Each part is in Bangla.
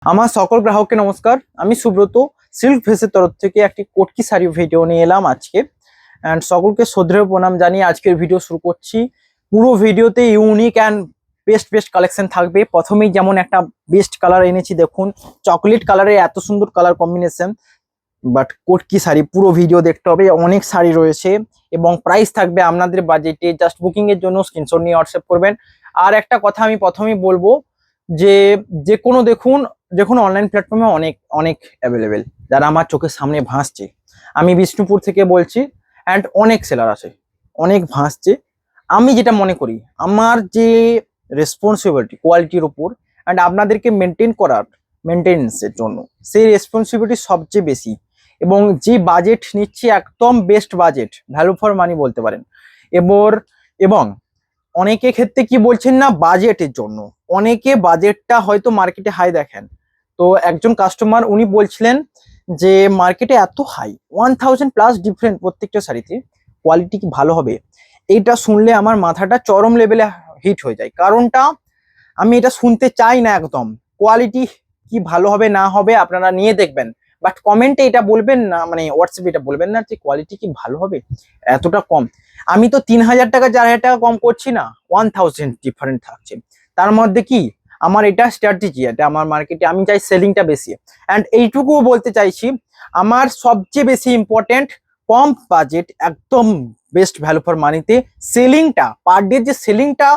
আমার সকল গ্রাহককে নমস্কার। আমি সুব্রত সিল্ক ভেসের তরফ থেকে একটি কটকি শাড়ি ভিডিও নিয়ে এলাম আজকে। অ্যান্ড সকলকে শ্রদ্ধেয় প্রণাম জানিয়ে আজকের ভিডিও শুরু করছি। পুরো ভিডিওতে ইউনিক অ্যান্ড বেস্ট কালেকশন থাকবে। প্রথমেই যেমন একটা বেস্ট কালার এনেছি, দেখুন চকলেট কালারে এত সুন্দর colour combination. But Katki sari পুরো ভিডিও দেখতে হবে, অনেক শাড়ি রয়েছে এবং প্রাইস থাকবে আপনাদের বাজেটে। জাস্ট বুকিং এর জন্য স্ক্রিনশট নিয়ে হোয়াটসঅ্যাপ করবেন। আর একটা কথা আমি প্রথমেই বলবো যে যে কোনো দেখুন অনলাইন প্ল্যাটফর্মে অনেক অনেক অ্যাভেলেবেল, যারা আমার চোখের সামনে ভাসছে। আমি বিষ্ণুপুর থেকে বলছি অ্যান্ড অনেক সেলার আছে, অনেক ভাসছে। আমি যেটা মনে করি আমার যে রেসপন্সিবিলিটি কোয়ালিটির উপর অ্যান্ড আপনাদেরকে মেনটেন্যান্সের জন্য, সেই রেসপন্সিবিলিটি সবচেয়ে বেশি। এবং যে বাজেট নিচ্ছি একদম বেস্ট বাজেট, ভ্যালু ফর মানি বলতে পারেন। এবং অনেকে ক্ষেত্রে কি বলছেন না বাজেটের জন্য, অনেকে বাজেটটা হয়তো মার্কেটে হাই দেখেন। তো একজন কাস্টমার উনি বলছিলেন যে মার্কেটে এত হাই 1000+ ডিফারেন্ট প্রত্যেকটা শাড়িতে, কোয়ালিটি কি ভালো হবে? এইটা শুনলে আমার মাথাটা চরম লেভেলে হিট হয়ে যায়। কারণটা আমি এটা শুনতে চাই না একদম। কোয়ালিটি কি ভালো হবে না হবে আপনারা নিয়ে দেখবেন, বাট কমেন্টে এটা বলবেন না, মানে হোয়াটসঅ্যাপে এটা বলবেন না যে কোয়ালিটি কি ভালো হবে, এতটা কম। আমি তো 3000 টাকা 4000 টাকা কম করছি না, 1000 ডিফারেন্ট থাকছে। তার মধ্যে কি আমার এটা স্ট্র্যাটেজি, এটা আমার মার্কেটে আমি চাই সেলিংটা বেশি। অ্যান্ড এইটুকুও বলতে চাইছি, আমার সবচেয়ে বেশি ইম্পর্টেন্ট কম বাজেট একদম বেস্ট ভ্যালু ফর মানিতে সেলিংটা, পার ডে যে সেলিংটা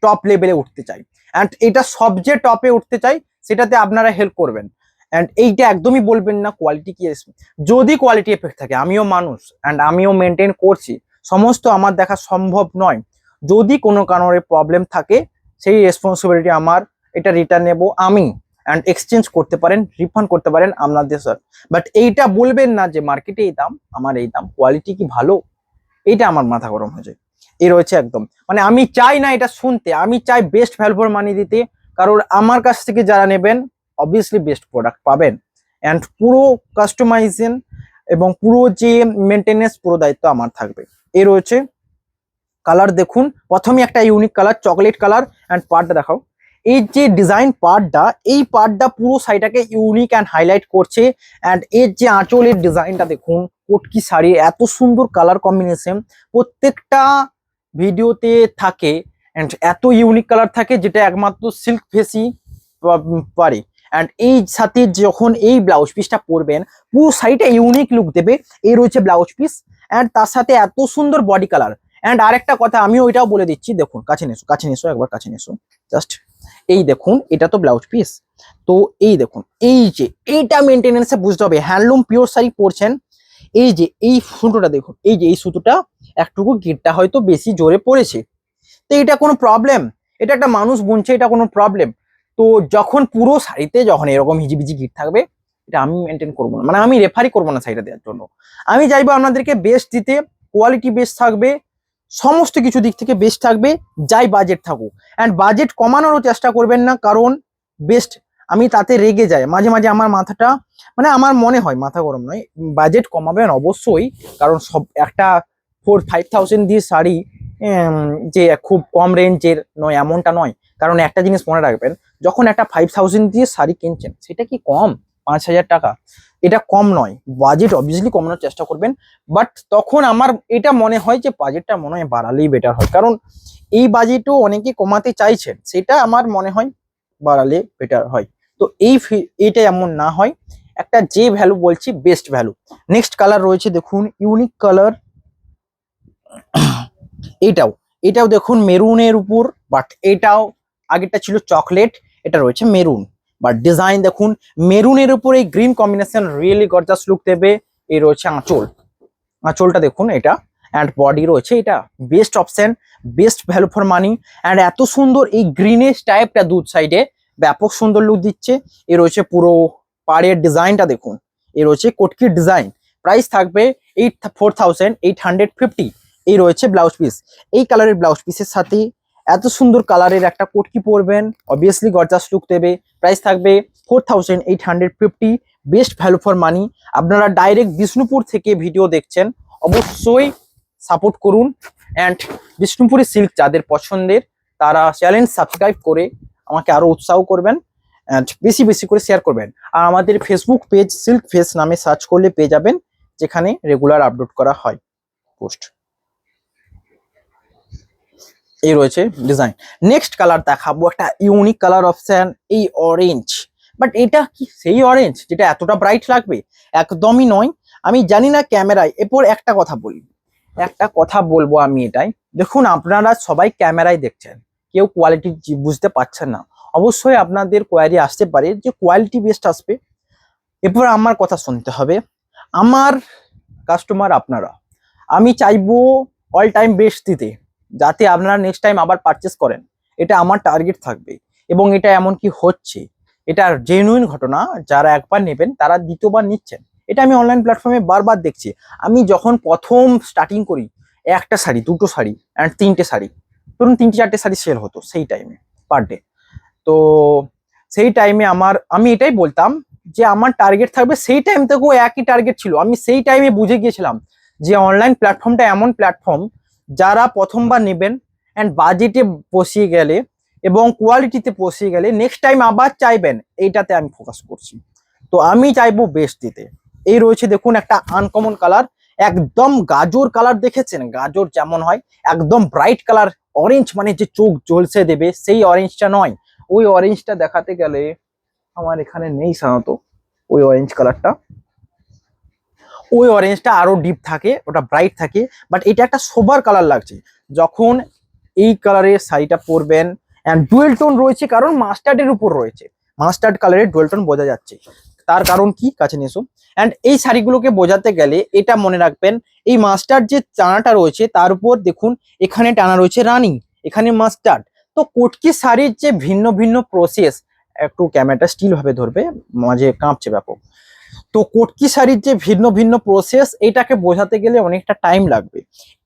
টপ লেভেলে উঠতে চাই। অ্যান্ড এটা সবচেয়ে টপে উঠতে চাই, সেটাতে আপনারা হেল্প করবেন। অ্যান্ড এইটা একদমই বলবেন না কোয়ালিটি কি আসবে। যদি কোয়ালিটি এফেক্ট থাকে, আমিও মানুষ অ্যান্ড আমিও মেনটেন করছি, সমস্ত আমার দেখা সম্ভব নয়। যদি কোনো কারণে প্রবলেম থাকে, সেই রেসপন্সিবিলিটি আমার, এটা রিটার্ন নেবো আমি। অ্যান্ড এক্সচেঞ্জ করতে পারেন, রিফান্ড করতে পারেন আপনাদের স্যার। বাট এইটা বলবেন না যে মার্কেটে এই দাম, আমার এই দাম, কোয়ালিটি কি ভালো? এইটা আমার মাথা গরম হয়ে যায়। এই রয়েছে একদম, মানে আমি চাই না এটা শুনতে, আমি চাই বেস্ট ভ্যালু ফর মানি দিতে। কারণ আমার কাছ থেকে যারা নেবেন অবভিয়াসলি বেস্ট প্রোডাক্ট পাবেন। অ্যান্ড পুরো কাস্টমাইজেশন এবং পুরো যে মেনটেনেন্স, পুরো দায়িত্ব আমার থাকবে। এই রয়েছে কালার, দেখুন প্রথমে একটা unique colour chocolate colour. And পার্টটা দেখাও, এই যে ডিজাইন পার্টটা, এই পার্টটা পুরো শাড়িটাকে ইউনিক অ্যান্ড হাইলাইট করছে। অ্যান্ড এর যে আঁচলের ডিজাইনটা দেখুন, কটকি শাড়ি এত সুন্দর কালার কম্বিনেশন প্রত্যেকটা ভিডিওতে থাকে। অ্যান্ড এত ইউনিক কালার থাকে যেটা একমাত্র সিল্ক ফেসি পারে। অ্যান্ড এই সাথে যখন এই ব্লাউজ পিসটা পরবেন, পুরো শাড়িটা ইউনিক লুক দেবে। এই রয়েছে ব্লাউজ পিস অ্যান্ড তার সাথে এত সুন্দর বডি কালার। অ্যান্ড আরেকটা কথা আমি ওইটাও বলে দিচ্ছি, দেখুন কাছে নেসো একবার, কাছে নেসো জাস্ট। এই দেখুন এটা তো ব্লাউজ পিস। তো এই দেখুন, এই যে এইটা মেনটেনেন্সে বুঝতে হবে, হ্যান্ডলুম পিওর শাড়ি পরছেন। এই যে এই সুতোটা দেখুন, এই যে এই সুতোটা একটুকু গিটটা হয়তো বেশি জোরে পড়েছে, তো এটা কোনো প্রবলেম? এটা একটা মানুষ বুনছে, এটা কোনো প্রবলেম? তো যখন পুরো শাড়িতে যখন এরকম হিজিবিজি গিট থাকবে, এটা আমি মেনটেন করবো না, মানে আমি রেফারই করবো না শাড়িটা দেওয়ার জন্য। আমি চাইবো আপনাদেরকে বেস্ট দিতে, কোয়ালিটি বেস্ট থাকবে, সমস্ত কিছু দিক থেকে বেস্ট থাকবে, যাই বাজেট থাকুক। অ্যান্ড বাজেট কমানোরও চেষ্টা করবেন না, কারণ বেস্ট আমি তাতে রেগে যাই মাঝে মাঝে, আমার মাথাটা, মানে আমার মনে হয় মাথা গরম নয়। বাজেট কমাবেন অবশ্যই, কারণ সব একটা 4-5,000 দিয়ে শাড়ি যে খুব কম রেঞ্জের নয় এমনটা নয়। কারণ একটা জিনিস মনে রাখবেন, যখন একটা 5,000 দিয়ে শাড়ি কিনছেন, সেটা কি কম? 5,000 টাকা, এটা কম নয়। বাজেট অবভিয়াসলি কমানোর চেষ্টা করবেন, বাট তখন আমার এটা মনে হয় যে বাজেটটা মনে হয় বাড়ালেই বেটার হয়। কারণ এই বাজেটও অনেকে কমাতে চাইছেন, সেটা আমার মনে হয় বাড়ালে বেটার হয়। তো এইটা এমন না হয়, একটা যে ভ্যালু বলছি বেস্ট ভ্যালু। নেক্সট কালার রয়েছে দেখুন, ইউনিক কালার। এটাও দেখুন মেরুনের উপর, বাট এটাও আগেরটা ছিল চকলেট, এটা রয়েছে মেরুন। বাট ডিজাইন দেখুন, মেরুনের উপর এই green combination really gorgeous look দেবে। এই রয়েছে আঁচলটা দেখুন এটা। অ্যান্ড বডি রয়েছে, এটা best option, best value for money. And এত সুন্দর এই গ্রিনেশ টাইপটা দুধ সাইডে ব্যাপক সুন্দর লুক দিচ্ছে। এ রয়েছে পুরো পাড়ের ডিজাইনটা দেখুন, এ রয়েছে কটকির ডিজাইন। প্রাইস থাকবে 4,850। এই রয়েছে ব্লাউজ পিস, এই কালারের ব্লাউজ পিসের সাথে এত সুন্দর কালারের একটা কটকি পরবেন, অবভিয়াসলি গর্জাস লুক দেবে। প্রাইস থাকবে 4,850, বেস্ট ভ্যালু ফর মানি। আপনারা ডাইরেক্ট বিষ্ণুপুর থেকে ভিডিও দেখছেন, অবশ্যই সাপোর্ট করুন। অ্যান্ড বিষ্ণুপুরি সিল্ক যাদের পছন্দের, তারা চ্যানেল সাবস্ক্রাইব করে আমাকে আরো উৎসাহ করবেন। অ্যান্ড বেশি বেশি করে শেয়ার করবেন। আর আমাদের ফেসবুক পেজ সিল্ক ফেস নামে সার্চ করলে পেয়ে যাবেন, যেখানে রেগুলার আপলোড করা হয় পোস্ট। এই রয়েছে ডিজাইন। নেক্সট কালার দেখাবো, একটা ইউনিক কালার অপশন, এই অরেঞ্জ। বাট এটা কি সেই অরেঞ্জ যেটা এতটা ব্রাইট লাগবে? একদমই নয়। আমি জানি না ক্যামেরায়, এরপর একটা কথা বলবো আমি এটাই, দেখুন আপনারা সবাই ক্যামেরায় দেখছেন, কেউ কোয়ালিটি বুঝতে পারছেন না। অবশ্যই আপনাদের কোয়ারি আসতে পারে যে কোয়ালিটি বেস্ট আসবে, এরপর আমার কথা শুনতে হবে। আমার কাস্টমার আপনারা, আমি চাইবো অল টাইম বেস্ট দিতে, যাতে আপনারা নেক্সট টাইম আবার পারচেস করেন। এটা আমার টার্গেট থাকবে, এবং এটা এমন কি হচ্ছে, এটা জেনুইন ঘটনা। যারা একবার নেবেন তারা দ্বিতীয়বার নিচ্ছেন, এটা আমি অনলাইন প্ল্যাটফর্মে বারবার দেখছি। আমি যখন প্রথম স্টার্টিং করি, একটা শাড়ি, দুটো শাড়ি অ্যান্ড তিনটে শাড়ি, ধরুন 3-4টে শাড়ি সেল হতো সেই টাইমে পার ডে। তো সেই টাইমে আমি এটাই বলতাম যে আমার টার্গেট থাকবে, সেই টাইম থেকেও একই টার্গেট ছিল। আমি সেই টাইমে বুঝে গিয়েছিলাম যে অনলাইন প্ল্যাটফর্মটা এমন প্ল্যাটফর্ম, যারা প্রথমবার নেবেন অ্যান্ড বাজেটে পৌঁছিয়ে গেলে এবং কোয়ালিটিতে পৌঁছিয়ে গেলে নেক্সট টাইম আবার চাইবেন, এইটাতে আমি ফোকাস করছি। তো আমি চাইবো বেস্ট দিতে। এই রয়েছে দেখুন একটা আনকমন কালার, একদম গাজর কালার, দেখেছেন গাজর যেমন হয়, একদম ব্রাইট কালার। অরেঞ্জ মানে যে চোখ জ্বলসে দেবে সেই অরেঞ্জটা নয়। ওই অরেঞ্জটা দেখাতে গেলে আমার এখানে নেই সাধারণত ওই অরেঞ্জ কালারটা। ওই অরেঞ্জটা আরো ডিপ থাকে, ওটা ব্রাইট থাকে, বাট এটা একটা সোবার কালার লাগছে যখন এই কালারের শাড়িটা পরবেন। অ্যান্ড ডুয়েল টোন রয়েছে, কারণ মাস্টার্ডের উপর রয়েছে, মাস্টার্ড কালারের ডুয়েল টোন বোঝা যাচ্ছে। তার কারণ কি, কাছে নিয়ে এসো। অ্যান্ড এই শাড়িগুলোকে বোঝাতে গেলে এটা মনে রাখবেন, এই মাস্টার্ড যে টানাটা রয়েছে তার উপর দেখুন এখানে টানা রয়েছে রানী, এখানে মাস্টার্ড। তো কটকি শাড়ির যে ভিন্ন ভিন্ন প্রসেস, একটু ক্যামেরাটা স্টিল ভাবে ধরবে, মাঝে কাঁপছে ব্যাপক। তো কটকি শাড়ির যে ভিন্ন ভিন্ন প্রসেস, এটাকে বোঝাতে গেলে অনেকটা টাইম লাগবে।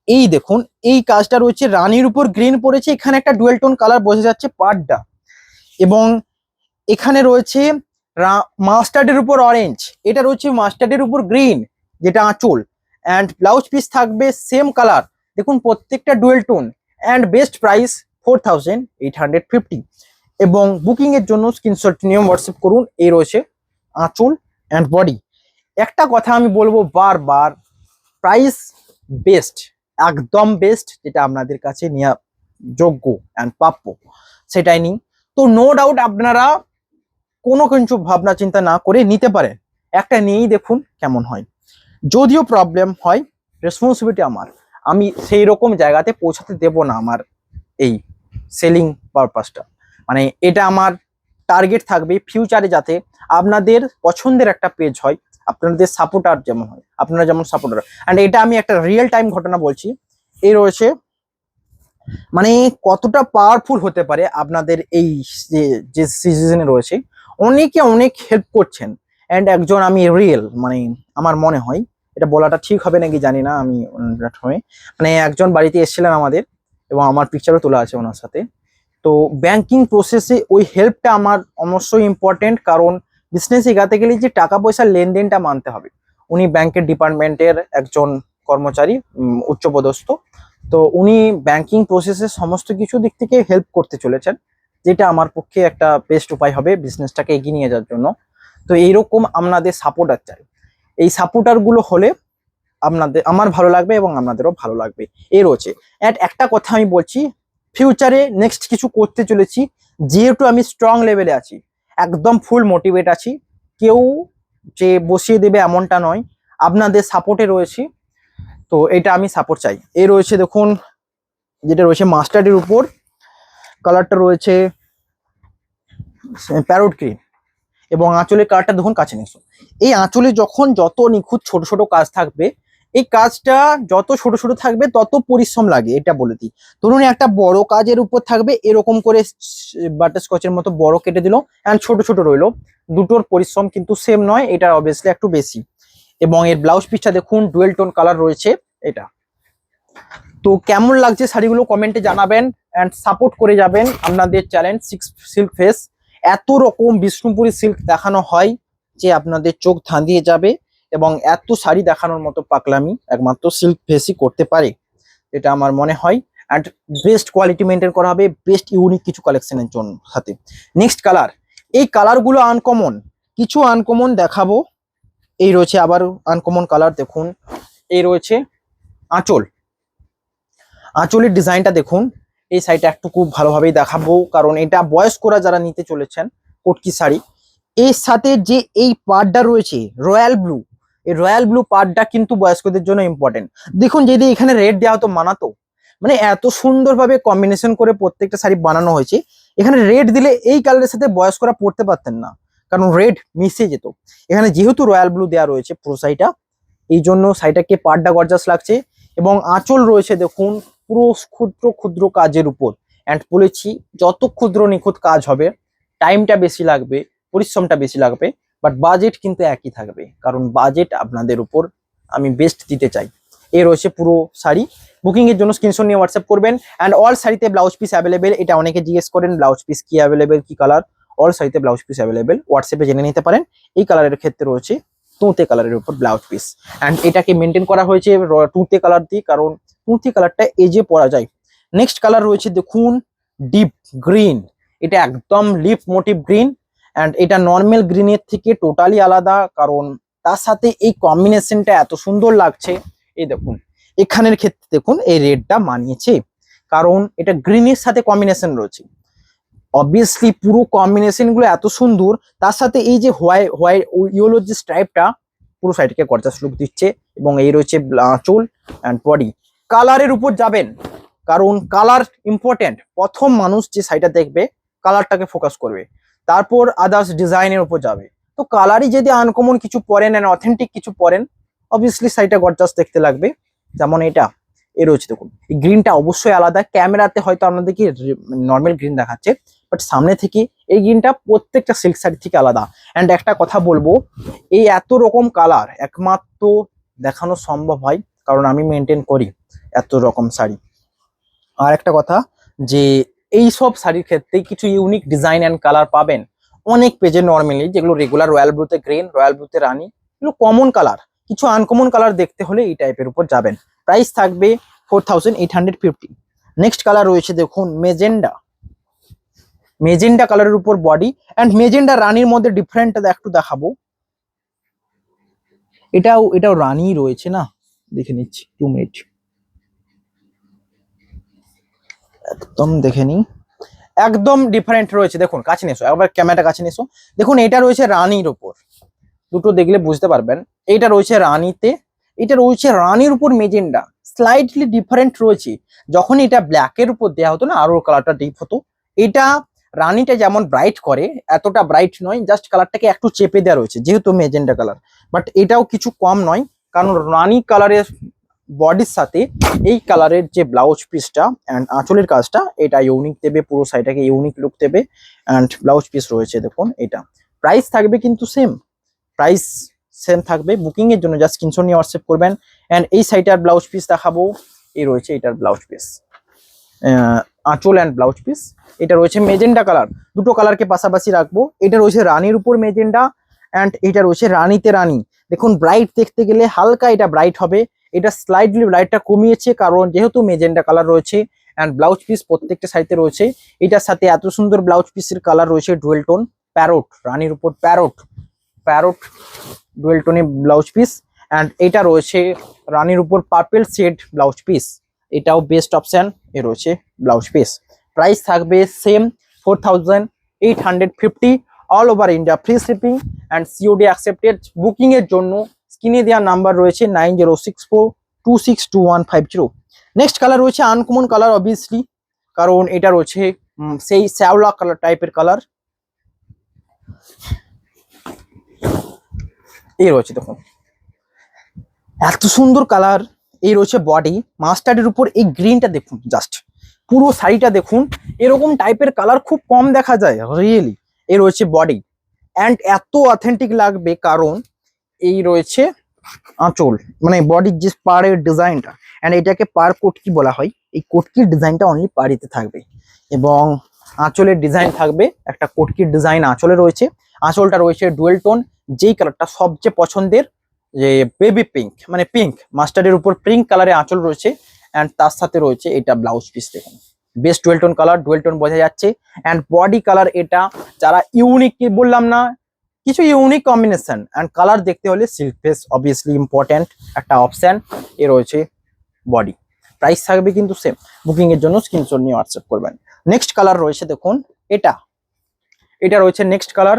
এই দেখুন এই কাজটা রয়েছে, রানীর উপর গ্রিন পড়েছে, এখানে একটা ডুয়েল টোন কালার বোঝা যাচ্ছে পাড়টা, এবং এখানে রয়েছে মাস্টার্ডের উপর অরেঞ্জ, এটা রয়েছে মাস্টার্ডের উপর গ্রিন যেটা আঁচল। অ্যান্ড ব্লাউজ পিস থাকবে সেম কালার, দেখুন প্রত্যেকটা dual tone. And best price 4850। এবং বুকিং এর জন্য স্ক্রিনশট নিয়ে হোয়াটসঅ্যাপ করুন। এই রয়েছে আঁচল অ্যান্ড বডি। একটা কথা আমি বলবো বারবার, প্রাইস বেস্ট, একদম বেস্ট, যেটা আপনাদের কাছে নেওয়া যোগ্য অ্যান্ড প্রাপ্য সেটাই নিন। তো নো ডাউট আপনারা কোনো কিছু ভাবনা চিন্তা না করে নিতে পারেন, একটা নিয়েই দেখুন কেমন হয়। যদিও প্রবলেম হয়, রেসপন্সিবিলিটি আমার, আমি সেই রকম জায়গাতে পৌঁছাতে দেব না। আমার এই সেলিং পারপাসটা, মানে এটা আমার টার্গেট থাকবে ফিউচারে যাতে আপনাদের পছন্দের একটা পেজ হয়, আপনাদের সাপোর্টার যেমন হয়, আপনারা যেমন সাপোর্টার। অ্যান্ড এটা আমি একটা রিয়েল টাইম ঘটনা বলছি। এই রয়েছে, মানে কতটা পাওয়ারফুল হতে পারে আপনাদের এই যে সিজনে রয়েছে, অনেকে অনেক হেল্প করছেন। অ্যান্ড একজন আমি রিয়েল, মানে আমার মনে হয়, এটা বলাটা ঠিক হবে নাকি জানি না, আমি প্ল্যাটফর্মে মানে একজন বাড়িতে এসেছিলেন আমাদের, এবং আমার পিকচারও তোলা আছে ওনার সাথে। তো ব্যাংকিং প্রসেসে ওই হেল্পটা আমার অবশ্যই ইম্পর্টেন্ট, কারণ বিজনেস এগাতে গেলে যে টাকা পয়সার লেনদেনটা মানতে হবে। উনি ব্যাংকের ডিপার্টমেন্টের একজন কর্মচারী, উচ্চপদস্থ। তো উনি ব্যাংকিং প্রসেসের সমস্ত কিছু দিক থেকে হেল্প করতে চলেছেন, যেটা আমার পক্ষে একটা বেস্ট উপায় হবে বিজনেসটাকে এগিয়ে নিয়ে যাওয়ার জন্য। তো এইরকম আপনাদের সাপোর্টার চাই, এই সাপোর্টারগুলো হলে আমার ভালো লাগবে এবং আপনাদেরও ভালো লাগবে। এ রয়েছে। একটা কথা আমি বলছি, ফিউচারে নেক্সট কিছু করতে চলেছি, যেহেতু আমি স্ট্রং লেভেলে আছি, একদম ফুল মোটিভেট আছি, কেউ যে বসিয়ে দেবে এমনটা নয়, আপনাদের সাপোর্টে রয়েছি। তো এটা আমি সাপোর্ট চাই। এই রয়েছে দেখুন, যেটা রয়েছে মাস্টার্ডের উপর, কালারটা রয়েছে প্যারোট গ্রিন, এবং আঁচলের কালারটা দেখুন, কাছে নিয়ে। এই আঁচলে যখন যত নিখুঁত ছোট ছোট কাজ থাকবে, এই কাজটা যত ছোট ছোট থাকবে তত পরিশ্রম লাগে, এটা বলে দিই। ধরুন একটা বড় কাজের উপর থাকবে, এরকম করে বাটার স্কচের মতো বড় কেটে দিল, এন্ড ছোট ছোট রইলো, দুটোর পরিশ্রম কিন্তু সেম নয়, এটা অবভিয়াসলি একটু বেশি। এবং এর ব্লাউজ পিসটা দেখুন ডুয়েল টোন কালার রয়েছে এটা। তো কেমন লাগছে শাড়িগুলো কমেন্টে জানাবেন, অ্যান্ড সাপোর্ট করে যাবেন আপনাদের চ্যালেঞ্জ সিল্ক ফেস। এত রকম বিষ্ণুপুরি সিল্ক দেখানো হয় যে আপনাদের চোখ ধাঁধিয়ে যাবে, এবং এত শাড়ি দেখানোর মতো পাগলামি একমাত্র সিল্ক ফেসই করতে পারে, এটা আমার মনে হয়। অ্যান্ড বেস্ট কোয়ালিটি মেনটেন করা হবে বেস্ট ইউনিক কিছু কালেকশনের জন্য সাথে। নেক্সট কালার, এই কালারগুলো আনকমন, কিছু আনকমন দেখাবো। এই রয়েছে আবার আনকমন কালার, দেখুন এই রয়েছে আঁচল, আঁচলের ডিজাইনটা দেখুন। এই শাড়িটা একটু খুব ভালোভাবেই দেখাবো, কারণ এটা বয়স্করা যারা নিতে চলেছেন কটকি শাড়ি, এর সাথে যে এই পাড়টা রয়েছে রয়্যাল ব্লু, এই রয়্যাল ব্লু পাড়টা কিন্তু বয়স্কদের জন্য ইম্পর্টেন্ট। দেখুন যদি এখানে রেড দেওয়া হতো মানাতো, মানে এত সুন্দরভাবে কম্বিনেশন করে প্রত্যেকটা শাড়ি বানানো হয়েছে। এখানে রেড দিলে এই কালারের সাথে বয়স্করা পরতে পারতেন না, কারণ রেড মিশে যেত। এখানে যেহেতু রয়্যাল ব্লু দেওয়া রয়েছে পুরো শাড়িটা, এই জন্য শাড়িটাকে পাড়টা গর্জাস লাগছে। এবং আঁচল রয়েছে দেখুন পুরো ক্ষুদ্র ক্ষুদ্র কাজের উপর, অ্যান্ড বলেছি যত ক্ষুদ্র নিখুঁত কাজ হবে টাইমটা বেশি লাগবে, পরিশ্রমটা বেশি লাগবে, বাট বাজেট কিন্তু একই থাকবে, কারণ বাজেট আপনাদের উপর আমি বেস্ট দিতে চাই। এই রয়েছে পুরো শাড়ি। বুকিং এর জন্য স্ক্রিনশট নিয়ে হোয়াটসঅ্যাপ করবেন। অ্যান্ড অল শাড়িতে ব্লাউজ পিস অ্যাভেলেবেল, এটা অনেকে জিজ্ঞেস করেন ব্লাউজ পিস কি অ্যাভেলেবেল, কি কালার। অল শাড়িতে ব্লাউজ পিস অ্যাভেলেবেল, হোয়াটসঅ্যাপে জেনে নিতে পারেন। এই কালারের ক্ষেত্রে রয়েছে তুঁতে কালারের উপর ব্লাউজ পিস, অ্যান্ড এটাকে মেনটেন করা হয়েছে তুঁতে কালার দিয়ে, কারণ তুঁতে কালারটা এজে পরা যায়। নেক্সট কালার রয়েছে দেখুন ডিপ গ্রিন, এটা একদম লিপ মোটিভ গ্রিন, অ্যান্ড এটা নর্মাল গ্রিনের থেকে টোটালি আলাদা, কারণ তার সাথে এই কম্বিনেশনটা এত সুন্দর লাগছে। এই দেখুন এখানের ক্ষেত্রে দেখুন এই রেডটা মানিয়েছে, কারণ এটা গ্রিনের সাথে কম্বিনেশন রয়েছে। অবভিয়াসলি পুরো কম্বিনেশন গুলো এত সুন্দর, তার সাথে এই যে হোয়াইট হোয়াইট ইয়েলোর যে স্ট্রাইপটা পুরো সাইডকে গর্জাস লুক দিচ্ছে। এবং এই রয়েছে আঁচল অ্যান্ড বডি। কালারের উপর যাবেন, কারণ কালার ইম্পর্টেন্ট। প্রথম মানুষ যে শাড়িটা দেখবে কালারটাকে ফোকাস করবে, তারপর আদার্স ডিজাইনের উপর যাবে। তো কালারই যদি আনকমন কিছু পরেন অ্যান্ড অথেন্টিক কিছু পরেন, অবভিয়াসলি শাড়িটা গর্জাস দেখতে লাগবে। যেমন এটা এ রয়েছে দেখুন, এই গ্রিনটা অবশ্যই আলাদা। ক্যামেরাতে হয়তো আপনাদেরকে নর্মাল গ্রিন দেখাচ্ছে, বাট সামনে থেকে এই গ্রিনটা প্রত্যেকটা সিল্ক শাড়ি থেকে আলাদা। অ্যান্ড একটা কথা বলবো, এই এত রকম কালার একমাত্র দেখানো সম্ভব হয় কারণ আমি মেনটেন করি এত রকম শাড়ি। আর একটা কথা, যে এই সব শাড়ির ক্ষেত্রে কিছু ইউনিক ডিজাইন অ্যান্ড কালার পাবেন অনেক পেজে নর্মালি, যেগুলো রেগুলার রয়্যাল ব্লুতে গ্রিন, রয়্যাল ব্লুতে রানী, এগুলো কমন কালার। কিছু আনকমন কালার দেখতে হলে এই টাইপের উপর যাবেন। প্রাইস থাকবে 4850। নেক্সট কালার রয়েছে দেখুন মেজেন্ডা, মেজেন্ডা কালারের উপর বডি, অ্যান্ড মেজেন্ডা রানীর মধ্যে ডিফারেন্ট একটু দেখাবো। এটাও রানী রয়েছে না, দেখে নিচ্ছি 2 মিনিট, একদম দেখে নি, একদম ডিফারেন্ট রয়েছে। দেখুন কাছে নিয়ে এসো, একবার ক্যামেরাটা কাছে নিয়ে এসো। দেখুন এটা রয়েছে রানীর উপর, দুটো দেখলে বুঝতে পারবেন। এইটা রয়েছে রানীতে, এটা রয়েছে রানীর উপর মেজেন্ডা, স্লাইটলি ডিফারেন্ট রয়েছে। যখন এটা ব্ল্যাকের উপর দেওয়া হতো না, আরো কালারটা ডিপ হতো। এটা রানীটা যেমন ব্রাইট করে এতটা ব্রাইট নয়, জাস্ট কালারটাকে একটু চেপে দেওয়া রয়েছে যেহেতু মেজেন্ডা কালার। বাট এটাও কিছু কম নয়, কারণ রানী কালারের বডির সাথে এই কালারের যে ব্লাউজ পিসটা অ্যান্ড আঁচলের কাজটা, এটা ইউনিক দেবে, পুরো শাড়িটাকে ইউনিক লুক দেবে। অ্যান্ড ব্লাউজ পিস রয়েছে দেখুন এটা। প্রাইস থাকবে কিন্তু সেম, প্রাইস সেম থাকবে। বুকিং এর জন্য জাস্ট স্ক্রিনশট নিয়ে হোয়াটসঅ্যাপ করবেন। অ্যান্ড এই শাড়িটার ব্লাউজ পিস দেখাবো, এই রয়েছে এটার ব্লাউজ পিস, আঁচল অ্যান্ড ব্লাউজ পিস। এটা রয়েছে মেজেন্ডা কালার, দুটো কালারকে পাশাপাশি রাখবো। এটা রয়েছে রানীর উপর মেজেন্ডা, অ্যান্ড এটা রয়েছে রানীতে রানী। দেখুন ব্রাইট দেখতে গেলে হালকা এটা ব্রাইট হবে, এটা স্লাইডলি ব্রাইটটা কমিয়েছে, কারণ যেহেতু মেজেন্ডা কালার রয়েছে। অ্যান্ড ব্লাউজ পিস প্রত্যেকটা শাড়িতে রয়েছে। এটার সাথে এত সুন্দর ব্লাউজ পিসের কালার রয়েছে ডুয়েল টোন প্যারোট, রানীর উপর প্যারোট, প্যারোট ডুয়েল টোনে ব্লাউজ পিস। অ্যান্ড এটা রয়েছে রানীর উপর পার্পেল শেড ব্লাউজ পিস, এটাও বেস্ট অপশন। এ রয়েছে ব্লাউজ পিস। প্রাইস থাকবে same 4850, all over India, free shipping and COD accepted. Booking এর জন্য স্ক্রিনে দেওয়া নাম্বার রয়েছে 9064262150। নেক্সট কালার রয়েছে আনকমন কালার অবভিয়াসলি, কারণ এটা রয়েছে সেই শ্যাওলা কালার টাইপের কালার। এই রয়েছে দেখুন এত সুন্দর কালার। এই রয়েছে বডি মাস্টার্ডের উপর এই গ্রিনটা দেখুন, জাস্ট পুরো শাড়িটা দেখুন, এরকম টাইপের কালার খুব কম দেখা যায় রিয়েলি। এই রয়েছে বডি, অ্যান্ড এত অথেন্টিক লাগবে কারণ এই রয়েছে আঁচল, মানে বডির যে পাড়ের ডিজাইনটা, অ্যান্ড এটাকে পার কোটকি বলা হয়। এই কোটকির ডিজাইনটা অনলি পাড়িতে থাকবে, এবং আঁচলের ডিজাইন থাকবে একটা কোটকির ডিজাইন আঁচলে রয়েছে। আঁচলটা রয়েছে ডুয়েল টোন, যেই কালারটা সবচেয়ে পছন্দের, যে বেবি পিঙ্ক, মানে পিঙ্ক মাস্টার্ডের উপর পিঙ্ক কালারের আঁচল রয়েছে। অ্যান্ড তার সাথে রয়েছে এটা ব্লাউজ পিস, দেখুন best dual tone colour, dual tone বোঝা যাচ্ছে। অ্যান্ড বডি কালার এটা, যারা ইউনিক কি বললাম না, কিছু ইউনিক কম্বিনেশন অ্যান্ড কালার দেখতে হলে সিল্ক ফেস অবভিয়াসলি ইম্পর্টেন্ট একটা অপশন। এ রয়েছে বডি, প্রাইস থাকবে কিন্তু সেম। বুকিং এর জন্য স্ক্রিনশট নিয়ে হোয়াটসঅ্যাপ করবেন। নেক্সট কালার রয়েছে দেখুন, এটা রয়েছে নেক্সট কালার,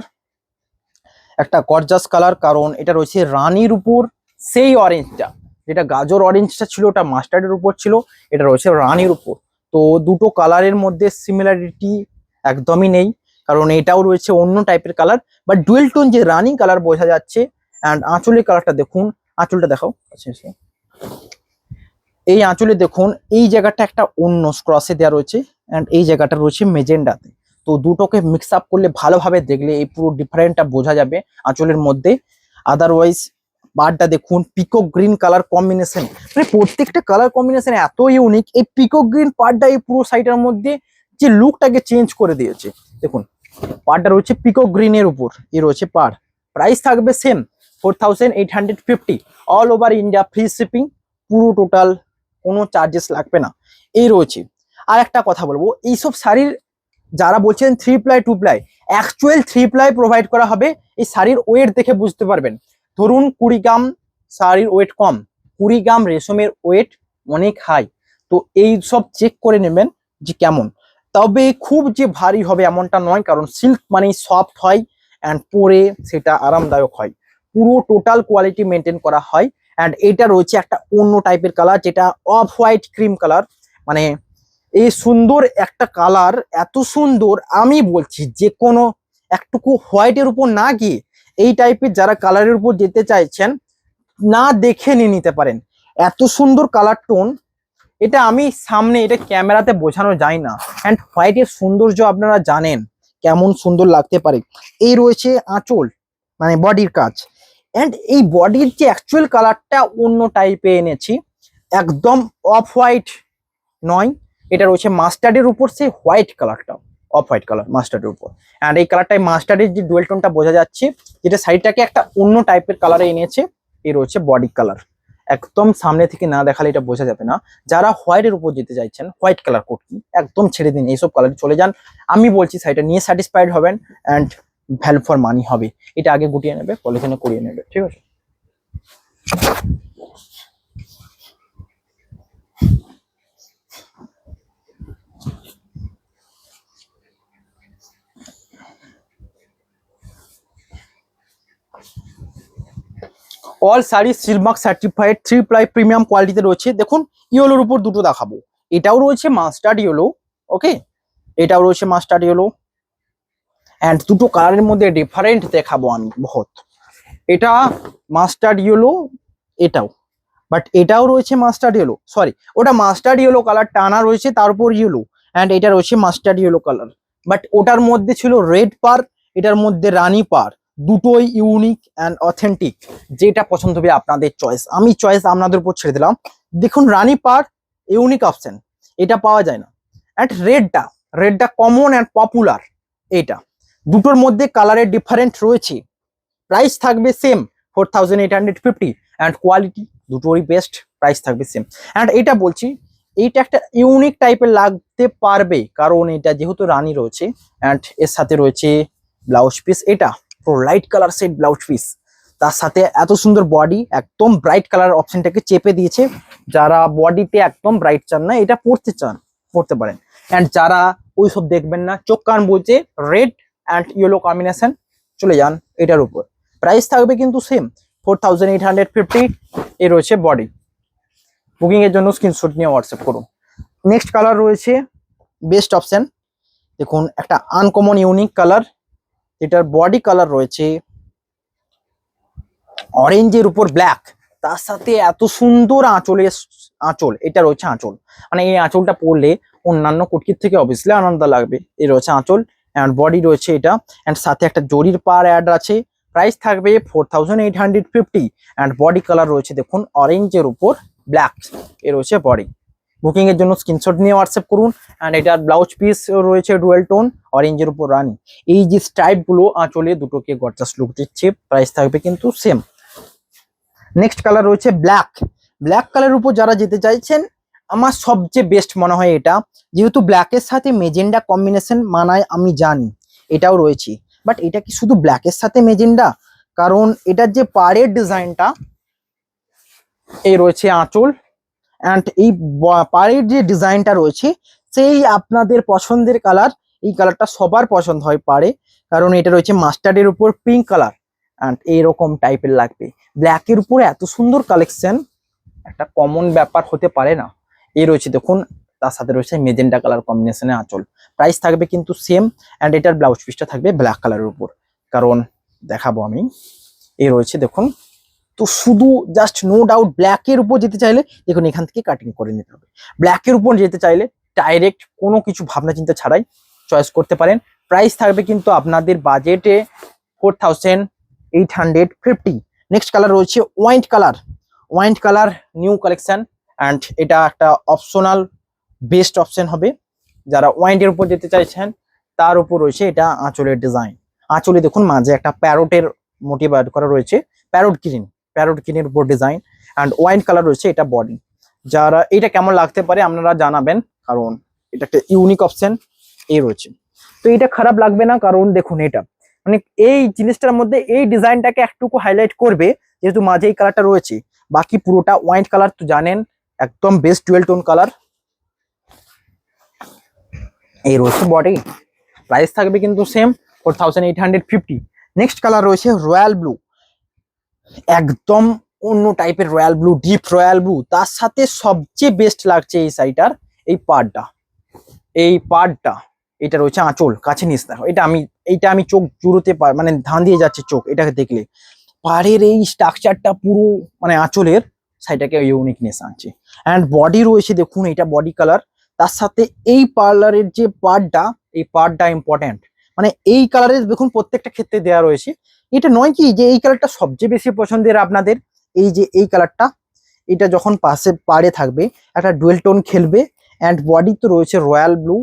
একটা গর্জাস কালার, কারণ এটা রয়েছে রানীর উপর সেই অরেঞ্জটা, যেটা গাজর অরেঞ্জটা ছিল ওটা মাস্টার্ডের উপর ছিল, এটা রয়েছে রানীর উপর। তো দুটো কালারের মধ্যে সিমিলারিটি একদমই নেই, কারণ এটাও রয়েছে অন্য টাইপের কালার, বাট ডুয়েল টোন যে রানী কালার বোঝা যাচ্ছে। অ্যান্ড আঁচলের কালারটা দেখুন, আঁচলটা দেখাও, আচ্ছা এই আঁচলে দেখুন এই জায়গাটা একটা অন্য ক্রসে দেওয়া রয়েছে, অ্যান্ড এই জায়গাটা রয়েছে মেজেন্ডাতে। তো দুটোকে মিক্স আপ করলে ভালোভাবে দেখলে এই পুরো ডিফারেন্টটা বোঝা যাবে আঁচলের মধ্যে। আদারওয়াইজ পাড়টা দেখুন পিকক গ্রিন কালার কম্বিনেশন, মানে প্রত্যেকটা কালার কম্বিনেশন এত ইউনিক। এই পিকক গ্রিন পাড়টা এই পুরো সাইডের মধ্যে যে লুকটাকে চেঞ্জ করে দিয়েছে। দেখুন পাড়টা রয়েছে পিকক গ্রিনের উপর, এই রয়েছে পাড়। প্রাইস থাকবে same 4850, all over India, free shipping, পুরো টোটাল কোনো চার্জেস লাগবে না। এই রয়েছে। আর একটা কথা বলবো, এইসব শাড়ির যারা বলছেন 3 ply 2 ply, actual 3 ply provide করা হবে। এই শাড়ির ওয়েট দেখে বুঝতে পারবেন। ধরুন 20 গ্রাম শাড়ির ওয়েট কম, 20 গ্রাম রেশমের ওয়েট অনেক হাই। তো এই সব চেক করে নেবেন যে কেমন। তবে খুব যে ভারী হবে এমনটা নয়, কারণ সিল্ক মানে সফট হয় অ্যান্ড পরে সেটা আরামদায়ক হয়। পুরো টোটাল কোয়ালিটি মেনটেন করা হয়। অ্যান্ড এটা রয়েছে একটা অন্য টাইপের কালার, যেটা অফ হোয়াইট ক্রিম কালার। মানে এই সুন্দর একটা কালার, এত সুন্দর, আমি বলছি যে কোনো একটুকু হোয়াইটের উপর না গিয়ে এই টাইপের যারা কালারের উপর যেতে চাইছেন না দেখে নিয়ে নিতে পারেন। এত সুন্দর কালার টোন, এটা আমি সামনে এটা ক্যামেরাতে বোঝানো যায় না। অ্যান্ড হোয়াইটের সৌন্দর্য আপনারা জানেন কেমন সুন্দর লাগতে পারে। এই রয়েছে আঁচল, মানে বডির কাজ। অ্যান্ড এই বডির যে অ্যাকচুয়াল কালারটা অন্য টাইপে এনেছি, একদম অফ হোয়াইট নয়, এটা রয়েছে মাস্টার্ডের উপর সেই হোয়াইট কালারটা, অফ হোয়াইট কালার মাস্টার্ডের উপর। অ্যান্ড এই কালারটাই মাস্টার্ডের যে ডুয়েল টোনটা বোঝা যাচ্ছে, যেটা শাড়িটাকে একটা অন্য টাইপের কালারে এনেছে। এই রয়েছে বডি কালার, একদম সামনে থেকে না দেখালে এটা বোঝা যাবে না। যারা হোয়াইটের উপর যেতে চাইছেন, হোয়াইট কালার কোটি একদম ছেড়ে দিন, এইসব কালারে চলে যান। আমি বলছি শাড়িটা নিয়ে স্যাটিসফাইড হবেন অ্যান্ড ভ্যালু ফর মানি হবে। এটা আগে গুটিয়ে নেবে, পলিথিনে করিয়ে নেবে, ঠিক আছে। All sari Silk Mark certified 3 ply premium কোয়ালিটিতে রয়েছে। দেখুন ইয়েলোর উপর দুটো দেখাবো, এটাও রয়েছে মাস্টার্ড ইয়েলো, ওকে, এটাও রয়েছে মাস্টার্ড ইয়েলো। অ্যান্ড দুটো কালারের মধ্যে ডিফারেন্ট দেখাবো আমি বহুত। এটা মাস্টার্ড ইয়েলো, এটাও, বাট এটাও রয়েছে মাস্টার্ড ইয়েলো, সরি ওটা মাস্টার্ড ইয়েলো কালার টানা রয়েছে তার উপর ইয়েলো। অ্যান্ড এটা রয়েছে মাস্টার্ড ইয়েলো কালার, বাট ওটার মধ্যে ছিল রেড পার, এটার মধ্যে রানী পার। দুটোই ইউনিক অ্যান্ড অথেন্টিক, যেটা পছন্দ হবে আপনাদের চয়েস, আমি চয়েস আপনাদের উপর ছেড়ে দিলাম। দেখুন রানী পার ইউনিক অপশন, এটা পাওয়া যায় না। অ্যান্ড রেডটা কমন অ্যান্ড পপুলার। এটা দুটোর মধ্যে কালারের ডিফারেন্ট রয়েছে। প্রাইস থাকবে সেম 4850, অ্যান্ড কোয়ালিটি দুটোরই বেস্ট, প্রাইস থাকবে সেম। অ্যান্ড এটা বলছি এইটা একটা ইউনিক টাইপের লাগতে পারবে, কারণ এটা যেহেতু রানী রয়েছে অ্যান্ড এর সাথে রয়েছে ব্লাউজ পিস, এটা পুরো light colour set blouse piece, তার সাথে এত সুন্দর বডি, একদম ব্রাইট কালার অপশনটাকে চেপে দিয়েছে। যারা বডিতে একদম ব্রাইট চান না, এটা পরতে চান পরতে পারেন। অ্যান্ড যারা ওইসব দেখবেন না, চোখ কান বলছে রেড অ্যান্ড ইয়েলো কম্বিনেশন, চলে যান এটার উপর। প্রাইস থাকবে কিন্তু সেম 4850। এ রয়েছে বডি। বুকিং এর জন্য স্ক্রিনশট নিয়ে হোয়াটসঅ্যাপ করুন। নেক্সট কালার রয়েছে বেস্ট অপশন, দেখুন একটা আনকমন ইউনিক কালার, এটার বডি কালার রয়েছে অরেঞ্জের উপর ব্ল্যাক, তার সাথে এত সুন্দর আঁচল, এটা রয়েছে আঁচল। মানে এই আঁচলটা পরলে অন্যান্য কুটকির থেকে অবভিয়াসলি আনন্দ লাগবে। এই রয়েছে আঁচল অ্যান্ড বডি রয়েছে এটা, অ্যান্ড সাথে একটা জরির পার অ্যাড আছে। প্রাইস থাকবে 4850, অ্যান্ড বডি কালার রয়েছে দেখুন অরেঞ্জের উপর ব্ল্যাক, এ রয়েছে বডি। বুকিং এর জন্য স্ক্রিনশট নিয়ে হোয়াটসঅ্যাপ করুন। অ্যান্ড এটার ব্লাউজ পিস রয়েছে ডুয়েল টোন, অরেঞ্জের উপর রানী। এই যে স্ট্রাইপ গুলো আঁচলে দুটোকে গর্জাস লুক দিচ্ছে। প্রাইস থাকবে কিন্তু সেম। নেক্সট কালার রয়েছে ব্ল্যাক কালারের উপর যারা যেতে চাইছেন, আমার সবচেয়ে বেস্ট মনে হয় এটা, যেহেতু ব্ল্যাকের সাথে মেজেন্ডা কম্বিনেশন মানায় আমি জানি, এটাও রয়েছে। বাট এটা কি শুধু ব্ল্যাকের সাথে মেজেন্ডা? কারণ এটার যে পাড়ের ডিজাইনটা, এই রয়েছে আঁচল, অ্যান্ড এই পাড়ের যে ডিজাইনটা রয়েছে সেই আপনাদের পছন্দের কালার। এই কালারটা সবার পছন্দ হয় পাড়ে, কারণ এটা রয়েছে মাস্টার্ডের উপর পিঙ্ক কালার, অ্যান্ড এইরকম টাইপের লাগবে। ব্ল্যাকের উপরে এত সুন্দর কালেকশন একটা কমন ব্যাপার হতে পারে না। এই রয়েছে দেখুন, তার সাথে রয়েছে মেজেন্টা কালার কম্বিনেশনে আঁচল। প্রাইস থাকবে কিন্তু সেম, অ্যান্ড এটার ব্লাউজ পিসটা থাকবে ব্ল্যাক কালারের উপর। কারণ দেখাবো আমি, এই রয়েছে দেখুন। তো শুধু জাস্ট নো ডাউট ব্ল্যাকের উপর যেতে চাইলে দেখুন এখান থেকে কাটিং করে নিতে হবে। ব্ল্যাকের উপর যেতে চাইলে ডাইরেক্ট কোনো কিছু ভাবনা চিন্তা ছাড়াই চয়েস করতে পারেন। প্রাইস থাকবে কিন্তু আপনাদের বাজেটে 4850। নেক্সট কালার রয়েছে wine colour. Wine colour new collection, and এটা একটা অপশনাল বেস্ট অপশন হবে যারা ওয়াইনের উপর যেতে চাইছেন। তার উপর রয়েছে এটা আঁচলের ডিজাইন। আঁচলে দেখুন মাঝে একটা প্যারোটের মোটিভ অ্যাড করা রয়েছে, প্যারোট গ্রিনের উপর ডিজাইন, অ্যান্ড ওয়াইন কালার রয়েছে এটা বডি। যারা এটা কেমন লাগতে পারে আপনারা জানাবেন, কারণ এটা একটা ইউনিক অপশন এই রয়েছে। তো এটা খারাপ লাগবে না, কারণ দেখুন এটা মানে এই জিনিসটার মধ্যে এই ডিজাইনটাকে একটুকু হাইলাইট করবে, যেহেতু মাঝে এই কালারটা রয়েছে। বাকি পুরোটা ওয়াইন কালার তো জানেন, একদম বেস্ট ডুয়েল টোন কালার। এই রয়েছে বডি। প্রাইস থাকবে কিন্তু সেম 4850। নেক্সট কালার রয়েছে রয়্যাল ব্লু, একদম অন্য টাইপের royal blue, deep royal blue. তার সাথে সবচেয়ে বেস্ট লাগছে এই শাড়িটার এই পাড়টা, এটা রয়েছে আঁচল। কাছে নিস দেখো, এইটা আমি চোখ জুড়োতে মানে ধান দিয়ে যাচ্ছে চোখ এটাকে দেখলে। পাড়ের এই স্ট্রাকচারটা পুরো মানে আঁচলের শাড়িটাকে ইউনিকনেস আনছে। অ্যান্ড বডি রয়েছে দেখুন, এটা বডি কালার। তার সাথে এই পার্লারের যে পার্টটা ইম্পর্টেন্ট, মানে এই কালারের দেখুন প্রত্যেকটা ক্ষেত্রে দেওয়া রয়েছে। এটা নয় কি যে এই কালারটা সবচেয়ে বেশি পছন্দের আপনাদের, এই যে এই কালারটা, এটা যখন পাড়ে থাকবে একটা ডুয়েল টোন খেলবে। অ্যান্ড বডি তো রয়েছে রয়্যাল ব্লু,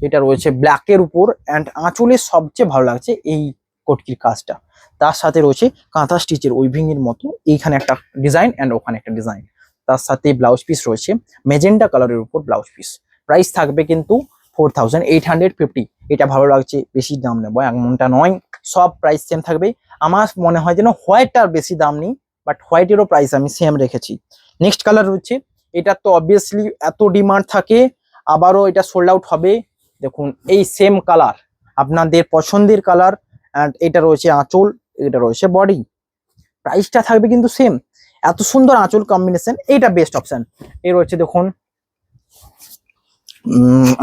এটা রয়েছে ব্ল্যাকের উপর। অ্যান্ড আঁচলের সবচেয়ে ভালো লাগছে এই কটকির কাজটা। তার সাথে রয়েছে কাঁথা স্টিচের উইভিং এর মতো এইখানে একটা ডিজাইন, অ্যান্ড ওখানে একটা ডিজাইন। তার সাথে ব্লাউজ পিস রয়েছে মেজেন্টা কালারের উপর ব্লাউজ পিস। প্রাইস থাকবে কিন্তু 4850। এটা ভালো লাগছে, বেশি দাম নেবো এমনটা নয়, সব প্রাইস সেম থাকবে। আমার মনে হয় যেন হোয়াইটটার বেশি দাম নেই, বাট হোয়াইটেরও প্রাইস আমি সেম রেখেছি। নেক্সট কালার রয়েছে, এটা তো অবভিয়াসলি এত ডিমান্ড থাকে, আবারও এটা সোল্ড আউট হবে। দেখুন এই সেম কালার, আপনাদের পছন্দের কালার, অ্যান্ড এটা রয়েছে আঁচল, এটা রয়েছে বডি। প্রাইসটা থাকবে কিন্তু সেম। এত সুন্দর আঁচল কম্বিনেশন, এইটা বেস্ট অপশন। এই রয়েছে দেখুন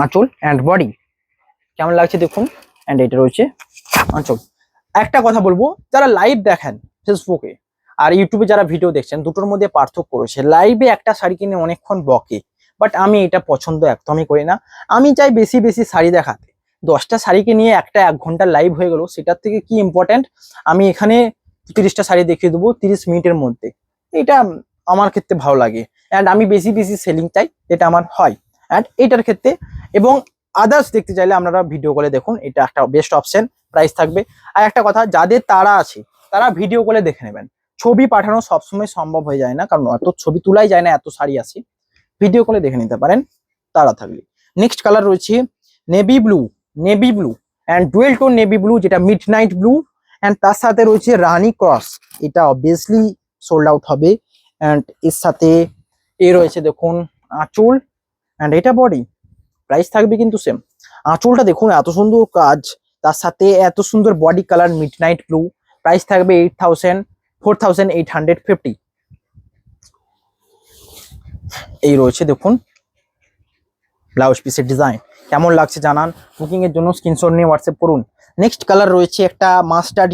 আঁচল অ্যান্ড বডি, কেমন লাগছে দেখুন। অ্যান্ড এটা রয়েছে আঁচল। একটা কথা বলবো, যারা লাইভ দেখেন ফেসবুকে আর ইউটিউবে যারা ভিডিও দেখছেন, দুটোর মধ্যে পার্থক্য রয়েছে। লাইভে একটা শাড়ি কিনে অনেকক্ষণ বকে, বাট আমি এটা পছন্দ একদমই করি না। আমি চাই বেশি বেশি শাড়ি দেখাতে। 10টা শাড়িকে নিয়ে একটা 1 ঘন্টা লাইভ হয়ে গেল, সেটার থেকে কি ইম্পর্টেন্ট আমি এখানে 30টা শাড়ি দেখিয়ে দেবো 30 মিনিটের মধ্যে। এটা আমার ক্ষেত্রে ভালো লাগে, অ্যান্ড আমি বেশি বেশি সেলিং চাই, এটা আমার হয়। অ্যান্ড এটার ক্ষেত্রে এবং আদার্স দেখতে চাইলে আপনারা ভিডিও কলে দেখুন, এটা একটা বেস্ট অপশন। প্রাইস থাকবে। আর একটা কথা, যাদের তারা আছে তারা ভিডিও কলে দেখে নেবেন। ছবি পাঠানো সবসময় সম্ভব হয়ে যায় না, কারণ এত ছবি তোলাই যায় না, এত শাড়ি আছে। ভিডিও কলে দেখে নিতে পারেন তারা থাকলে। নেক্সট কালার রয়েছে navy blue and dual tone navy blue, যেটা মিড নাইট ব্লু। অ্যান্ড তার সাথে রয়েছে রানী ক্রস, এটা অবভিয়াসলি সোল্ড আউট হবে। অ্যান্ড এর সাথে রয়েছে দেখুন আঁচল, অ্যান্ড এটা বডি। প্রাইস থাকবে কিন্তু সেম। আঁচলটা দেখুন এত সুন্দর কাজ, তার সাথে এত সুন্দর body colour mid night blue. Price থাকবে 4850। এই রয়েছে দেখুন ব্লাউজ পিসের ডিজাইন, কেমন লাগছে জানান। বুকিং এর জন্য স্ক্রিনশট নিয়ে হোয়াটসঅ্যাপ করুন। নেক্সট কালার রয়েছে একটা মাস্টার্ড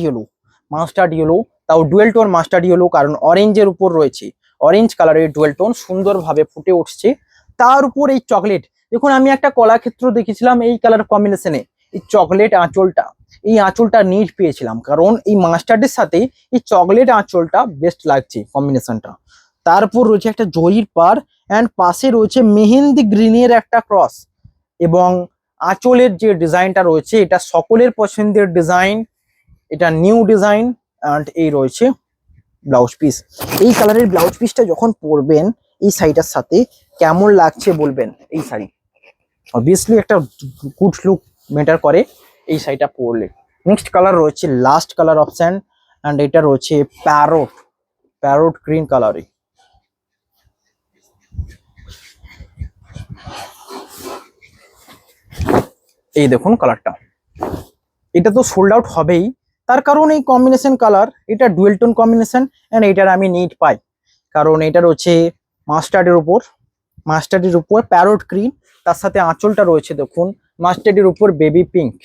ইয়েলো, তাও ডুয়েল টোন মাস্টার্ড ইয়েলো, কারণ অরেঞ্জের উপর রয়েছে অরেঞ্জ কালারের ডুয়েল টোন সুন্দরভাবে ফুটে উঠছে। তার উপর এই চকলেট, দেখুন আমি একটা কলাক্ষেত্র দেখেছিলাম এই কালার কম্বিনেশনে, এই চকলেট আঁচলটা, এই আঁচলটা নিট পেয়েছিলাম, কারণ এই মাস্টার্ডের সাথে এই চকলেট আঁচলটা বেস্ট লাগছে কম্বিনেশনটা। তারপর রয়েছে একটা জরির পার, অ্যান্ড পাশে রয়েছে মেহেন্দি গ্রিনের একটা ক্রস। এবং আঁচলের যে ডিজাইনটা রয়েছে এটা সকলের পছন্দের ডিজাইন, এটা নিউ ডিজাইন। অ্যান্ড এই রয়েছে ব্লাউজ পিস। এই কালারের ব্লাউজ পিসটা যখন পরবেন এই শাড়িটার সাথে, কেমন লাগছে বলবেন এই শাড়ি। অবভিয়াসলি একটা গুড লুক ম্যাটার করে এই শাড়িটা পরলে। নেক্সট কালার রয়েছে লাস্ট কালার অপশন, অ্যান্ড এটা রয়েছে প্যারোট গ্রিন কালারে। এই দেখুন কালারটা, এটা তো সোল্ড আউট হবেই, তার কারণ এই কম্বিনেশন কালার, এটা ডুয়েল টোন কম্বিনেশন, অ্যান্ড এটার আমি নিড পাই কারণ এটা রয়েছে মাস্টার্ডের উপর প্যারোট গ্রিন, তার সাথে আঁচলটা রয়েছে দেখুন মাস্টার্ডের উপর বেবি পিঙ্ক।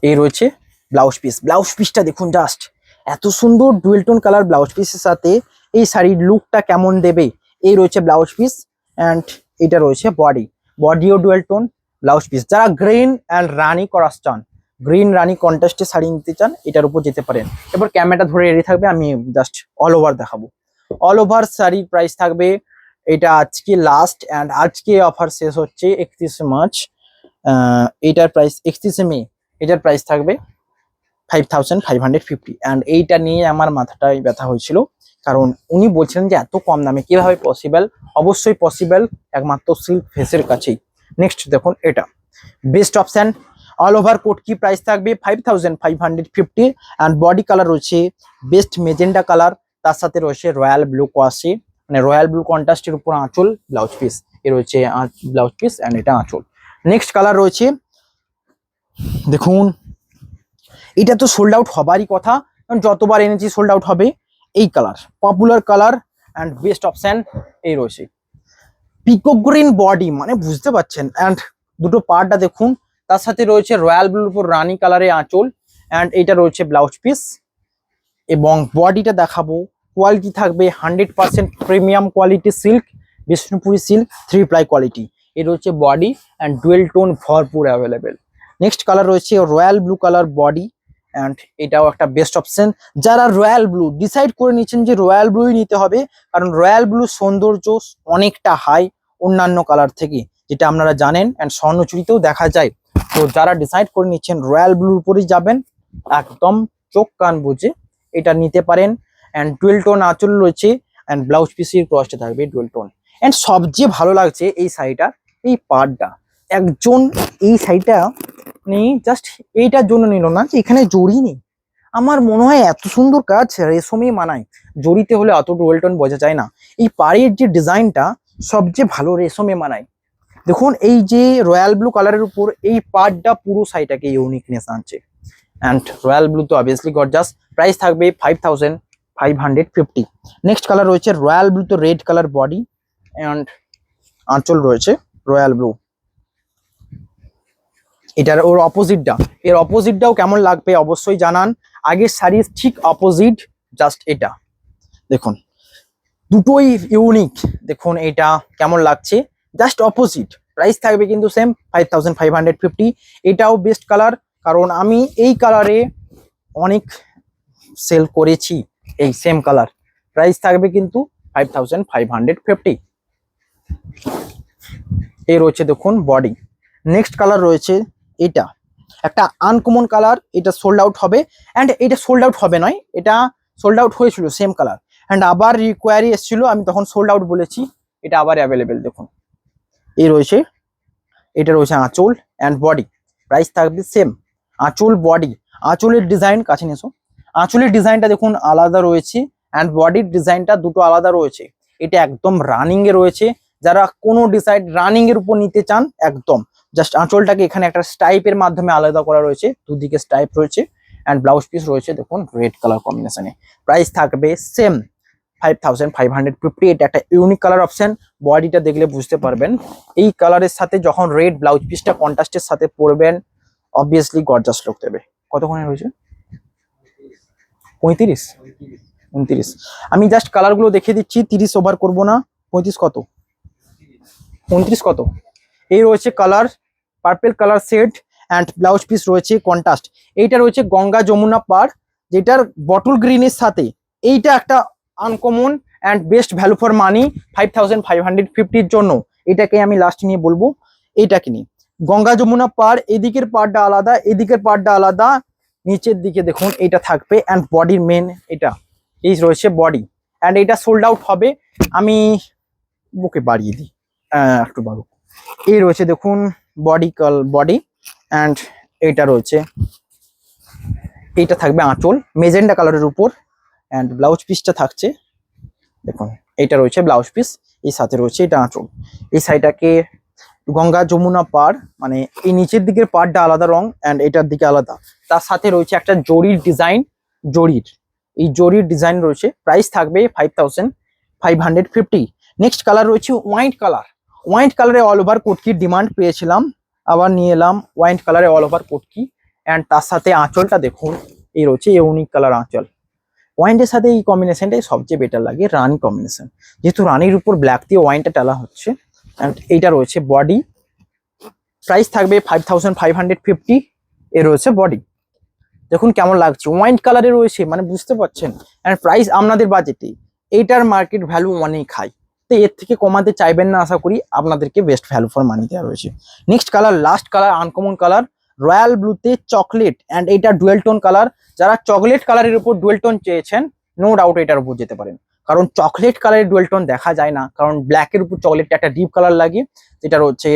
এই রয়েছে ব্লাউজ পিসটা দেখুন, জাস্ট এত সুন্দর ডুয়েল টোন কালার ব্লাউজ পিসের সাথে এই শাড়ির লুকটা কেমন দেবে। এই রয়েছে ব্লাউজ পিস, অ্যান্ড এটা রয়েছে বডিও ডুয়েল টোন ব্লাউজ পিস। যারা গ্রিন অ্যান্ড রানি করাস চান, গ্রিন রানি কন্ট্রাস্টে শাড়ি নিতে চান, এটার উপর যেতে পারেন। এবার ক্যামেরাটা ধরে রেডি থাকবে, আমি জাস্ট অল ওভার দেখাবো। অল ওভার শাড়ির প্রাইস থাকবে, এটা আজকে লাস্ট অ্যান্ড আজকে অফার শেষ হচ্ছে 31 মার্চ, এটার প্রাইস 31 মে, এটার প্রাইস থাকবে 5550। অ্যান্ড এইটা নিয়ে আমার মাথাটাই ব্যথা হয়েছিল, কারণ উনি বলছিলেন যে এত কম দামে কিভাবে পসিবল। অবশ্যই পসিবল, একমাত্র সিল্ক ফেসের কাছেই। নেক্সট দেখুন, এটা best option. All over coat কি প্রাইস থাকবে 5550, অ্যান্ড বডি কালার রয়েছে বেস্ট মেজেন্ডা কালার, তার সাথে রয়েছে রয়্যাল ব্লু কোয়াশি, মানে রয়্যাল ব্লু কন্ট্রাস্টের উপর আঁচল ব্লাউজ পিস। এ রয়েছে ব্লাউজ পিস অ্যান্ড এটা আঁচল। নেক্সট কালার রয়েছে দেখুন, এটা তো সোল্ড আউট হবারই কথা, কারণ যতবার এনেছি সোল্ড আউট হবে। এই colour popular colour and best option. এই রয়েছে পিকক গ্রিন বডি, মানে বুঝতে পারছেন, অ্যান্ড দুটো পার্টটা দেখুন, তার সাথে রয়েছে রয়্যাল ব্লুর উপর রানী কালারে আঁচল, অ্যান্ড এটা রয়েছে ব্লাউজ পিস। এবং বডিটা দেখাবো, কোয়ালিটি থাকবে 100% premium quality silk, Bishnupuri silk 3 ply quality. এ রয়েছে বডি অ্যান্ড ডুয়েল টোন ভরপুর অ্যাভেলেবেল। নেক্সট কালার রয়েছে royal blue colour body, and এটাও একটা বেস্ট অপশন। যারা রয়্যাল ব্লু ডিসাইড করে নিচ্ছেন যে রয়্যাল ব্লুই নিতে হবে, কারণ রয়্যাল ব্লু সৌন্দর্য অনেকটা হাই অন্যান্য কালার থেকে, যেটা আপনারা জানেন, অ্যান্ড স্বর্ণচুরিতেও দেখা যায়। তো যারা ডিসাইড করে নিচ্ছেন রয়্যাল ব্লুর উপরেই যাবেন, একদম চোখ কান বুঝে এটা নিতে পারেন। অ্যান্ড ডুয়েল টোন আঁচল রয়েছে, অ্যান্ড ব্লাউজ পিসের ক্রসটা থাকবে ডুয়েল টোন। অ্যান্ড সবচেয়ে ভালো লাগছে এই শাড়িটা, এই পাড়টা। একজন এই শাড়িটা নেই জাস্ট এইটার জন্য নিল না যে এখানে জড়ি নেই। আমার মনে হয় এত সুন্দর কাজ রেশমই মানায়, জড়িতে হলে অত ডুয়েল টোন বোঝা যায় না। এই পাড়ের যে ডিজাইনটা সবচেয়ে ভালো রেশমে মানায়। দেখুন এই যে রয়্যাল ব্লু কালারের উপর এই পাড়টা পুরো শাড়িটাকে ইউনিকনেস আনছে। অ্যান্ড রয়্যাল ব্লু তো অবভিয়াসলি গর্জাস, প্রাইস থাকবে 5550। নেক্সট কালার রয়েছে রয়্যাল ব্লু, তো রেড কালার বডি অ্যান্ড আঁচল রয়েছে রয়্যাল ব্লু। এটার ওর অপোজিটটা, এর অপোজিটটাও কেমন লাগবে অবশ্যই জানান। আগের শাড়ির ঠিক অপোজিট, জাস্ট এটা দেখুন, দুটোই ইউনিক। দেখুন এটা কেমন লাগছে, জাস্ট অপোজিট। প্রাইস থাকবে কিন্তু সেম 5550। এটাও বেস্ট কালার, কারণ আমি এই কালারে অনেক সেল করেছি এই সেম কালার। প্রাইস থাকবে কিন্তু 5550। এই রয়েছে দেখুন বডি। নেক্সট কালার রয়েছে এটা, একটা আনকমন কালার, এটা সোল্ড আউট হবে, অ্যান্ড এটা সোল্ড আউট হবে নয়, এটা সোল্ড আউট হয়েছিল সেম কালার, অ্যান্ড আবার রিকোয়ারি এসেছিল, আমি তখন সোল্ড আউট বলেছি, এটা আবার অ্যাভেলেবেল। দেখুন এই রয়েছে, এটা রয়েছে আঁচল অ্যান্ড বডি। প্রাইস থাকবে সেম, আঁচল বডি। আঁচলের ডিজাইন কাছে নিয়েছো, আঁচলের ডিজাইনটা দেখুন আলাদা রয়েছে, অ্যান্ড বডির ডিজাইনটা দুটো আলাদা রয়েছে। এটা একদম রানিং এ রয়েছে, যারা কোনো ডিজাইন রানিং এর উপর নিতে চান একদম জাস্ট আঁচলটাকে এখানে একটা স্টাইপের মাধ্যমে আলাদা করা রয়েছে, দুদিকে স্টাইপ রয়েছে, অ্যান্ড ব্লাউজ পিস রয়েছে দেখুন রেড কালার কম্বিনেশনে। প্রাইস থাকবে সেম 5550। এটা একটা ইউনিক কালার অপশন, বডিটা দেখলে বুঝতে পারবেন। এই কালারের সাথে যখন রেড ব্লাউজ পিসটা কন্ট্রাস্টের সাথে পরবেন, অবভিয়াসলি গর্জাস লুক দেবে। কতক্ষণে রয়েছে 35 29। আমি জাস্ট কালারগুলো দেখিয়ে দিচ্ছি, 30 ওভার করবো না। 35 কত, 29 কত। এই রয়েছে colour purple colour set, and blouse piece রয়েছে কন্ট্রাস্ট। এইটা রয়েছে গঙ্গা যমুনা পার, যেটার বটল গ্রিনের সাথে এইটা একটা uncommon and best value for money 5550-র জন্য। এটাকে আমি লাস্ট নিয়ে বলবো, এইটাকে নিয়ে গঙ্গা যমুনা পার, এদিকের পার্টটা আলাদা, এদিকের পার্টটা আলাদা, নিচের দিকে দেখুন এটা থাকবে, অ্যান্ড বডির মেন এটা এই রয়েছে বডি, অ্যান্ড এটা সোল্ড আউট হবে। আমি বুকে বাড়িয়ে দিই, একটু বাড়ুক। এই রয়েছে দেখুন বডি অ্যান্ড এইটা রয়েছে, এইটা থাকবে আঁচল মেজেন্ডা কালারের উপর, অ্যান্ড ব্লাউজ পিসটা থাকছে দেখুন, এইটা রয়েছে ব্লাউজ পিস, এই সাথে রয়েছে এটা আঁচল। এই শাড়িটাকে গঙ্গা যমুনা পাড়, মানে এই নিচের দিকের পাড়টা আলাদা রং অ্যান্ড এটার দিকে আলাদা, তার সাথে রয়েছে একটা জরির ডিজাইন, এই জরির ডিজাইন রয়েছে। প্রাইস থাকবে 5550। নেক্সট কালার রয়েছে ওয়াইন কালারে অল ওভার কোটকির ডিমান্ড পেয়েছিলাম, আবার নিয়ে এলাম ওয়াইন কালারে অল ওভার কোটকি, অ্যান্ড তার সাথে আঁচলটা দেখুন, এই রয়েছে ইউনিক কালার আঁচল। ওয়াইনের সাথে এই কম্বিনেশনটাই সবচেয়ে বেটার লাগে, রানি কম্বিনেশন, যেহেতু রানির উপর ব্ল্যাক দিয়ে ওয়াইনটা টালা হচ্ছে। অ্যান্ড এইটা রয়েছে বডি, প্রাইস থাকবে 5550। এ রয়েছে বডি, দেখুন কেমন লাগছে, ওয়াইন কালারে রয়েছে, মানে বুঝতে পারছেন। অ্যান্ড প্রাইস আপনাদের বাজেটে, এইটার মার্কেট ভ্যালু অনেক হাই, তো এর থেকে কমাতে চাইবেন না, আশা করি আপনাদেরকে বেস্ট ভ্যালু ফর মানি দেওয়া রয়েছে। Next colour, last colour, uncommon colour, royal ব্লুতে চকলেট, অ্যান্ড এইটা ডুয়েল টোন কালার। যারা চকলেট কালারের উপর ডুয়েল টোন চেয়েছেন, নো ডাউট এটার উপর যেতে পারেন, কারণ চকলেট কালারের ডুয়েল টোন দেখা যায় না, কারণ ব্ল্যাকের উপর চকলেটটা একটা ডিপ কালার লাগে, যেটা রয়েছে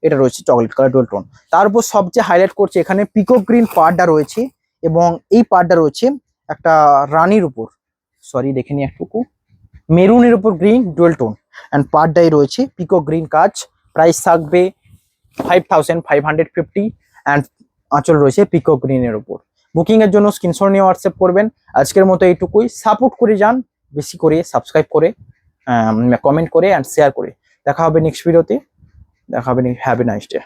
এটা রয়েছে চকলেট কালার ডুয়েল টোন। তার উপর সবচেয়ে হাইলাইট করছে এখানে পিকক গ্রিন পাড়টা রয়েছে, এবং এই পাড়টা রয়েছে একটা রানির উপর, সরি দেখে নি একটুকু, মেরুনের উপর গ্রিন ডুয়েল টোন, অ্যান্ড পাড়টাই রয়েছে পিকক গ্রিন কাজ। প্রাইস থাকবে 5550, অ্যান্ড আঁচল রয়েছে পিকক গ্রিনের উপর। বুকিং এর জন্য স্ক্রিনশট নিয়ে হোয়াটসঅ্যাপ করবেন। আজকের মতো এইটুকুই, সাপোর্ট করে যান বেশি করে, সাবস্ক্রাইব করে, কমেন্ট করে অ্যান্ড শেয়ার করে। দেখা হবে নেক্সট ভিডিওতে, দেখা হবে, হ্যাভ এ নাইস ডে।